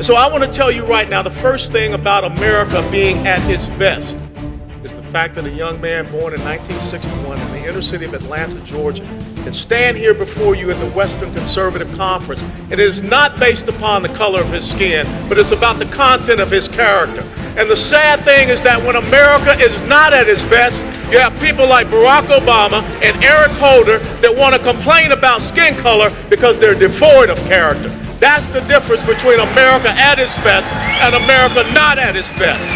So I want to tell you right now, the first thing about America being at its best is the fact that a young man born in 1961 in the inner city of Atlanta, Georgia, can stand here before you at the Western Conservative Conference. And it is not based upon the color of his skin, but it's about the content of his character. And the sad thing is that when America is not at its best, you have people like Barack Obama and Eric Holder that want to complain about skin color because they're devoid of character. That's the difference between America at its best and America not at its best.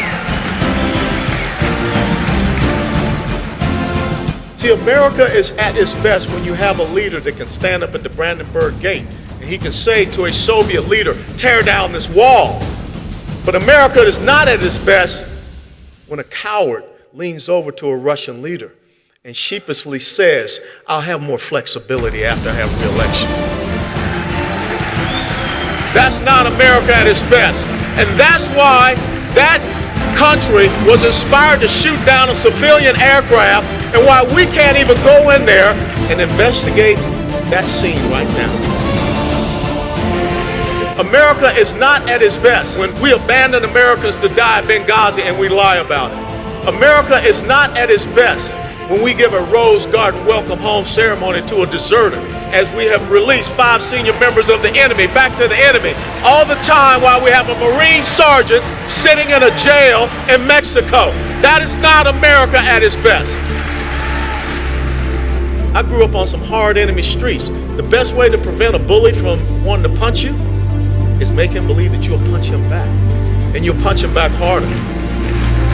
See, America is at its best when you have a leader that can stand up at the Brandenburg Gate and he can say to a Soviet leader, tear down this wall. But America is not at its best when a coward leans over to a Russian leader and sheepishly says, I'll have more flexibility after I have re-election. That's not America at its best. And that's why that country was inspired to shoot down a civilian aircraft and why we can't even go in there and investigate that scene right now. America is not at its best when we abandon Americans to die at Benghazi and we lie about it. America is not at its best when we give a Rose Garden welcome home ceremony to a deserter, as we have released 5 senior members of the enemy back to the enemy, all the time while we have a Marine sergeant sitting in a jail in Mexico. That is not America at its best. I grew up on some hard enemy streets. The best way to prevent a bully from wanting to punch you is make him believe that you'll punch him back, and you'll punch him back harder.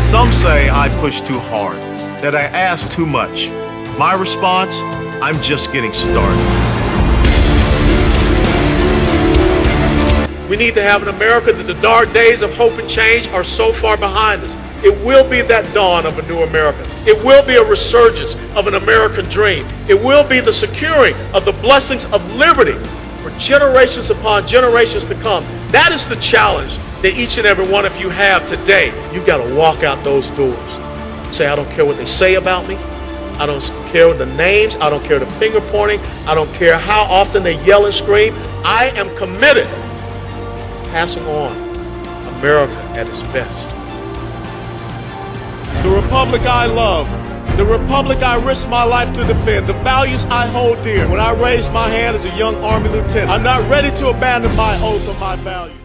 Some say I push too hard, that I ask too much. My response, I'm just getting started. We need to have an America that the dark days of hope and change are so far behind us. It will be that dawn of a new America. It will be a resurgence of an American dream. It will be the securing of the blessings of liberty for generations upon generations to come. That is the challenge that each and every one of you have today. You've got to walk out those doors. Say, I don't care what they say about me. I don't care the names. I don't care the finger pointing. I don't care how often they yell and scream. I am committed to passing on America at its best. The republic I love, the republic I risk my life to defend, the values I hold dear. When I raised my hand as a young Army lieutenant, I'm not ready to abandon my oath or my values.